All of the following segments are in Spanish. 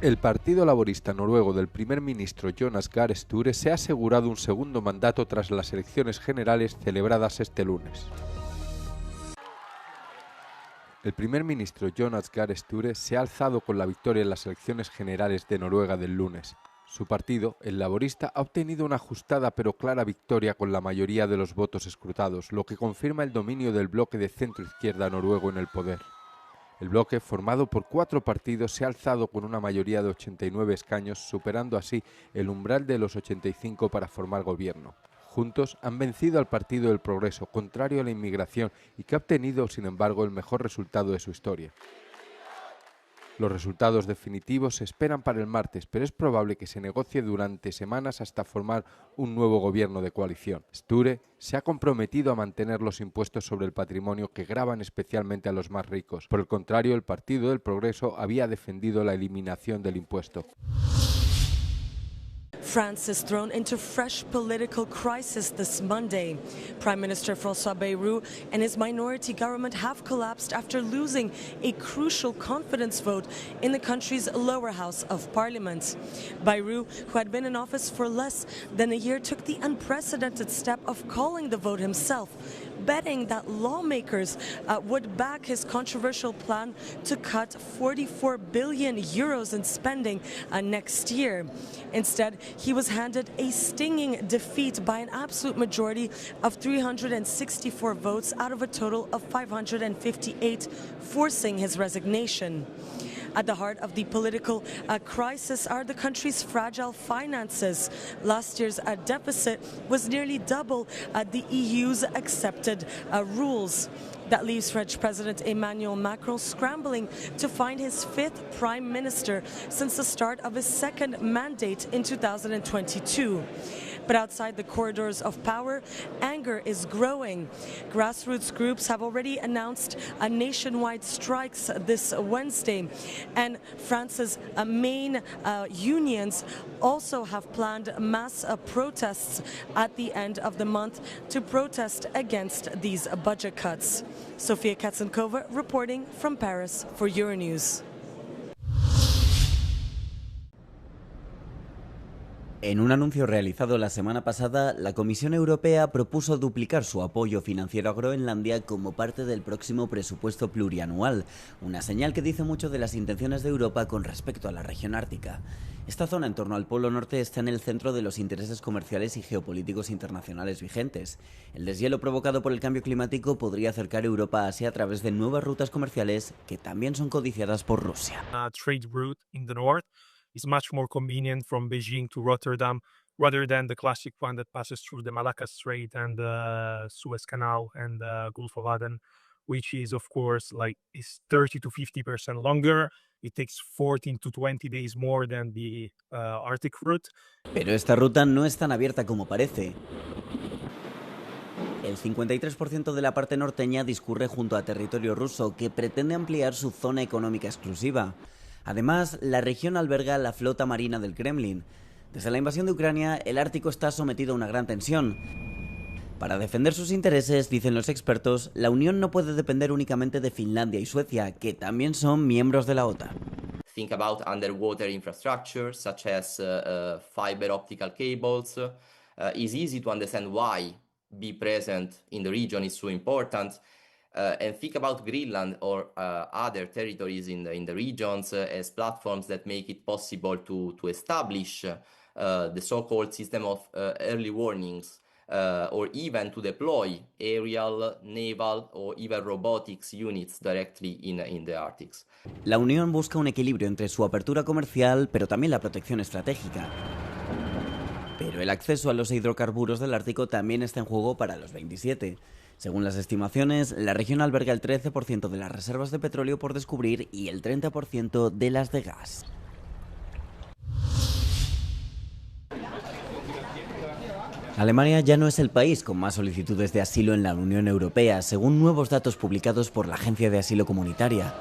El Partido Laborista Noruego del primer ministro Jonas Gahr Støre se ha asegurado un segundo mandato tras las elecciones generales celebradas este lunes. El primer ministro Jonas Gahr Støre se ha alzado con la victoria en las elecciones generales de Noruega del lunes. Su partido, el Laborista, ha obtenido una ajustada pero clara victoria con la mayoría de los votos escrutados, lo que confirma el dominio del bloque de centro-izquierda noruego en el poder. El bloque, formado por 4 partidos, se ha alzado con una mayoría de 89 escaños, superando así el umbral de los 85 para formar gobierno. Juntos han vencido al Partido del Progreso, contrario a la inmigración, y que ha obtenido, sin embargo, el mejor resultado de su historia. Los resultados definitivos se esperan para el martes, pero es probable que se negocie durante semanas hasta formar un nuevo gobierno de coalición. Støre se ha comprometido a mantener los impuestos sobre el patrimonio que gravan especialmente a los más ricos. Por el contrario, el Partido del Progreso había defendido la eliminación del impuesto. France is thrown into fresh political crisis this Monday. Prime Minister François Bayrou and his minority government have collapsed after losing a crucial confidence vote in the country's lower house of parliament. Bayrou, who had been in office for less than a year, took the unprecedented step of calling the vote himself, betting that lawmakers would back his controversial plan to cut 44 billion euros in spending next year. Instead, he was handed a stinging defeat by an absolute majority of 364 votes out of a total of 558, forcing his resignation. At the heart of the political crisis are the country's fragile finances. Last year's deficit was nearly double the EU's accepted rules. That leaves French President Emmanuel Macron scrambling to find his 5th prime minister since the start of his second mandate in 2022. But outside the corridors of power, anger is growing. Grassroots groups have already announced nationwide strikes this Wednesday, and France's main unions also have planned mass protests at the end of the month to protest against these budget cuts. Sofia Katsankova reporting from Paris for Euronews. En un anuncio realizado la semana pasada, la Comisión Europea propuso duplicar su apoyo financiero a Groenlandia como parte del próximo presupuesto plurianual, una señal que dice mucho de las intenciones de Europa con respecto a la región ártica. Esta zona en torno al Polo Norte está en el centro de los intereses comerciales y geopolíticos internacionales vigentes. El deshielo provocado por el cambio climático podría acercar Europa a Asia a través de nuevas rutas comerciales que también son codiciadas por Rusia. Trade route in the north is much more convenient from Beijing to Rotterdam rather than the classic one that passes through the Malacca Strait and the Suez Canal and the Gulf of Aden, which is of course is 30 to 50% longer. It takes 14 to 20 days more than the Arctic route. Pero esta ruta no es tan abierta como parece. El 53% de la parte norteña discurre junto a territorio ruso, que pretende ampliar su zona económica exclusiva. Además, la región alberga la flota marina del Kremlin. Desde la invasión de Ucrania, el Ártico está sometido a una gran tensión. Para defender sus intereses, dicen los expertos, la Unión no puede depender únicamente de Finlandia y Suecia, que también son miembros de la OTAN. Think about underwater infrastructure, such as fiber optical cables. It's easy to understand why be present in the region is so important. And think about Greenland or other territories in the regions as platforms that make it possible to establish the so-called system of early warnings, or even to deploy aerial, naval, or even robotics units directly in the Arctic. La Unión busca un equilibrio entre su apertura comercial, pero también la protección estratégica. Pero el acceso a los hidrocarburos del Ártico también está en juego para los 27. Según las estimaciones, la región alberga el 13% de las reservas de petróleo por descubrir y el 30% de las de gas. Alemania ya no es el país con más solicitudes de asilo en la Unión Europea, según nuevos datos publicados por la Agencia de Asilo Comunitaria.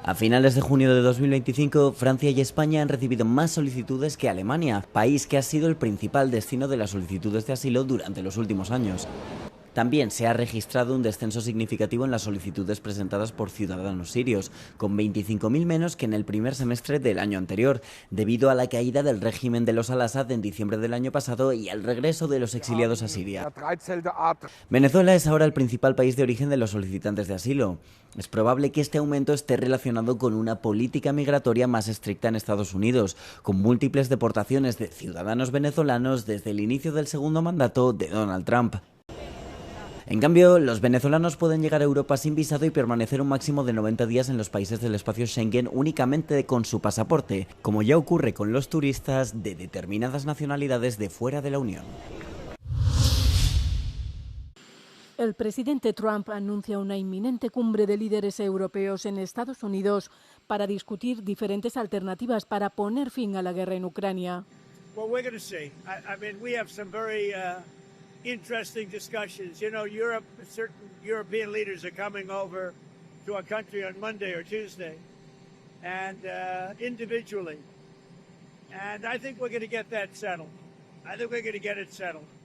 A finales de junio de 2025, Francia y España han recibido más solicitudes que Alemania, país que ha sido el principal destino de las solicitudes de asilo durante los últimos años. También se ha registrado un descenso significativo en las solicitudes presentadas por ciudadanos sirios, con 25.000 menos que en el primer semestre del año anterior, debido a la caída del régimen de los al-Assad en diciembre del año pasado y al regreso de los exiliados a Siria. Venezuela es ahora el principal país de origen de los solicitantes de asilo. Es probable que este aumento esté relacionado con una política migratoria más estricta en Estados Unidos, con múltiples deportaciones de ciudadanos venezolanos desde el inicio del segundo mandato de Donald Trump. En cambio, los venezolanos pueden llegar a Europa sin visado y permanecer un máximo de 90 días en los países del espacio Schengen únicamente con su pasaporte, como ya ocurre con los turistas de determinadas nacionalidades de fuera de la Unión. El presidente Trump anuncia una inminente cumbre de líderes europeos en Estados Unidos para discutir diferentes alternativas para poner fin a la guerra en Ucrania. Interesting discussions. You know, certain European leaders are coming over to our country on Monday or Tuesday, and individually. And I think we're going to get that settled.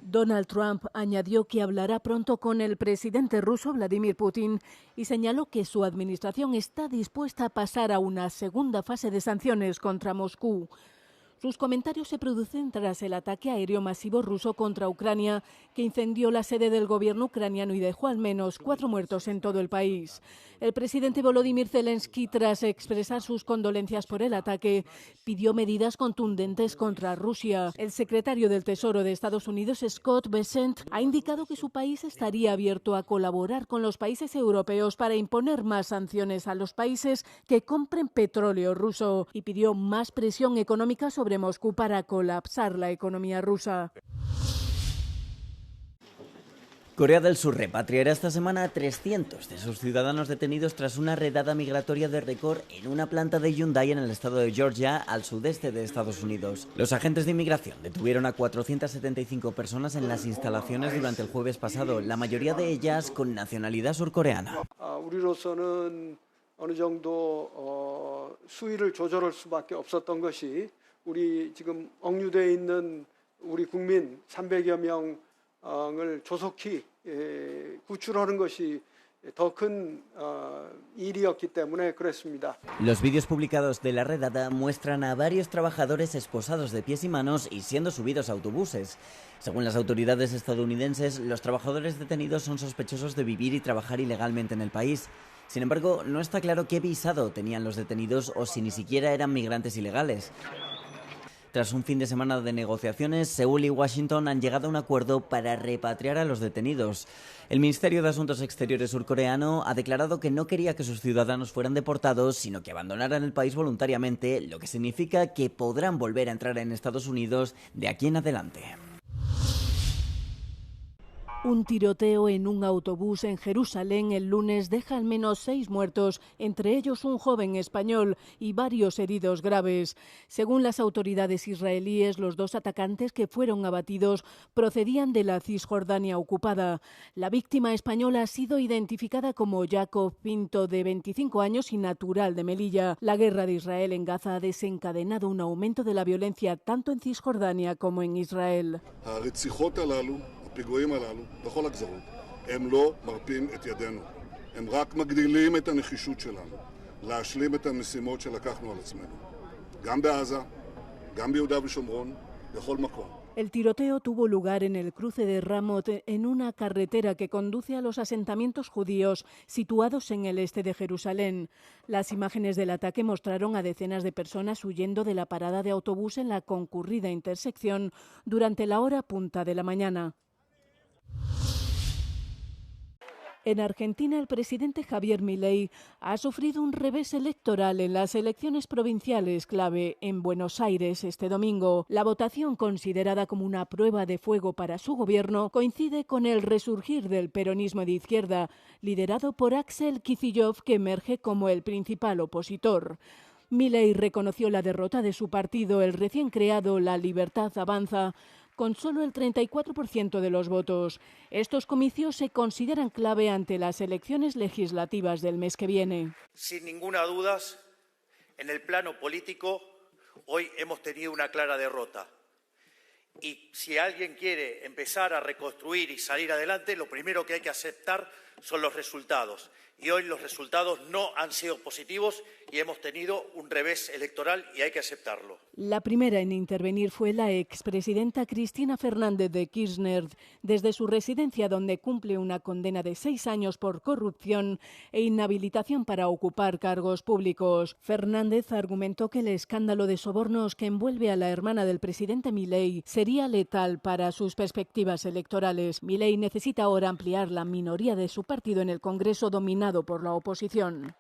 Donald Trump añadió que hablará pronto con el presidente ruso Vladimir Putin y señaló que su administración está dispuesta a pasar a una segunda fase de sanciones contra Moscú. Sus comentarios se producen tras el ataque aéreo masivo ruso contra Ucrania, que incendió la sede del gobierno ucraniano y dejó al menos 4 muertos en todo el país. El presidente Volodymyr Zelensky, tras expresar sus condolencias por el ataque, pidió medidas contundentes contra Rusia. El secretario del Tesoro de Estados Unidos, Scott Bessent, ha indicado que su país estaría abierto a colaborar con los países europeos para imponer más sanciones a los países que compren petróleo ruso y pidió más presión económica sobre Moscú para colapsar la economía rusa. Corea del Sur repatriará esta semana a 300 de sus ciudadanos detenidos tras una redada migratoria de récord en una planta de Hyundai en el estado de Georgia, al sudeste de Estados Unidos. Los agentes de inmigración detuvieron a 475 personas en las instalaciones durante el jueves pasado, la mayoría de ellas con nacionalidad surcoreana. 어느 정도 수위를 조절할 수밖에 없었던 것이 우리 지금 억류되어 있는 우리 국민 300여 명을 조속히 구출하는 것이 더 큰 일이었기 때문에 그랬습니다. Los vídeos publicados de la redada muestran a varios trabajadores esposados de pies y manos y siendo subidos a autobuses. Según las autoridades estadounidenses, los trabajadores detenidos son sospechosos de vivir y trabajar ilegalmente en el país. Sin embargo, no está claro qué visado tenían los detenidos o si ni siquiera eran migrantes ilegales. Tras un fin de semana de negociaciones, Seúl y Washington han llegado a un acuerdo para repatriar a los detenidos. El Ministerio de Asuntos Exteriores surcoreano ha declarado que no quería que sus ciudadanos fueran deportados, sino que abandonaran el país voluntariamente, lo que significa que podrán volver a entrar en Estados Unidos de aquí en adelante. Un tiroteo en un autobús en Jerusalén el lunes deja al menos 6 muertos, entre ellos un joven español y varios heridos graves. Según las autoridades israelíes, los 2 atacantes que fueron abatidos procedían de la Cisjordania ocupada. La víctima española ha sido identificada como Jacob Pinto, de 25 años y natural de Melilla. La guerra de Israel en Gaza ha desencadenado un aumento de la violencia tanto en Cisjordania como en Israel. הפיגועים הללו, בכל הגזרות, הם לא מרפים את ידינו. הם רק מגדילים את הנחישות שלנו, להשלים את המשימות שלקחנו על עצמנו. גם בעזה, גם ביהודה ושומרון, בכל מקום. El tiroteo tuvo lugar en el cruce de Ramot, en una carretera que conduce a los asentamientos judíos situados en el este de Jerusalén. Las imágenes del ataque mostraron a decenas de personas huyendo de la parada de autobús en la concurrida intersección durante la hora punta de la mañana. En Argentina, el presidente Javier Milei ha sufrido un revés electoral en las elecciones provinciales clave en Buenos Aires este domingo. La votación, considerada como una prueba de fuego para su gobierno, coincide con el resurgir del peronismo de izquierda, liderado por Axel Kicillof, que emerge como el principal opositor. Milei reconoció la derrota de su partido, el recién creado La Libertad Avanza, con solo el 34% de los votos. Estos comicios se consideran clave ante las elecciones legislativas del mes que viene. Sin ninguna duda, en el plano político, hoy hemos tenido una clara derrota. Y si alguien quiere empezar a reconstruir y salir adelante, lo primero que hay que aceptar son los resultados. Y hoy los resultados no han sido positivos y hemos tenido un revés electoral y hay que aceptarlo. La primera en intervenir fue la expresidenta Cristina Fernández de Kirchner, desde su residencia donde cumple una condena de 6 años por corrupción e inhabilitación para ocupar cargos públicos. Fernández argumentó que el escándalo de sobornos que envuelve a la hermana del presidente Milei sería letal para sus perspectivas electorales. Milei necesita ahora ampliar la minoría de su partido en el Congreso dominado por la oposición.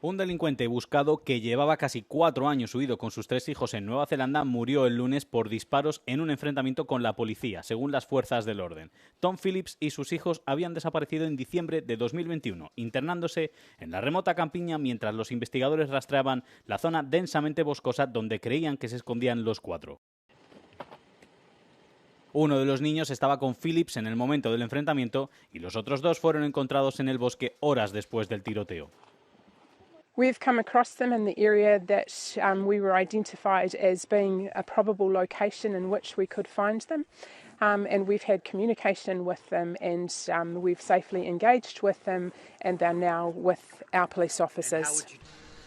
Un delincuente buscado que llevaba casi 4 años huido con sus 3 hijos en Nueva Zelanda murió el lunes por disparos en un enfrentamiento con la policía, según las fuerzas del orden. Tom Phillips y sus hijos habían desaparecido en diciembre de 2021, internándose en la remota campiña mientras los investigadores rastreaban la zona densamente boscosa donde creían que se escondían los 4. Uno de los niños estaba con Phillips en el momento del enfrentamiento y los otros 2 fueron encontrados en el bosque horas después del tiroteo. We've come across them in the area that we were identified as being a probable location in which we could find them, and we've had communication with them, and we've safely engaged with them, and they're now with our police officers.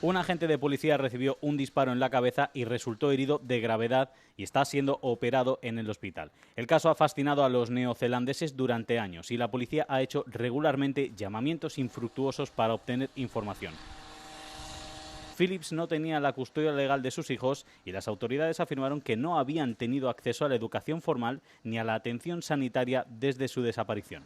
Un agente de policía recibió un disparo en la cabeza y resultó herido de gravedad y está siendo operado en el hospital. El caso ha fascinado a los neozelandeses durante años y la policía ha hecho regularmente llamamientos infructuosos para obtener información. Phillips no tenía la custodia legal de sus hijos y las autoridades afirmaron que no habían tenido acceso a la educación formal ni a la atención sanitaria desde su desaparición.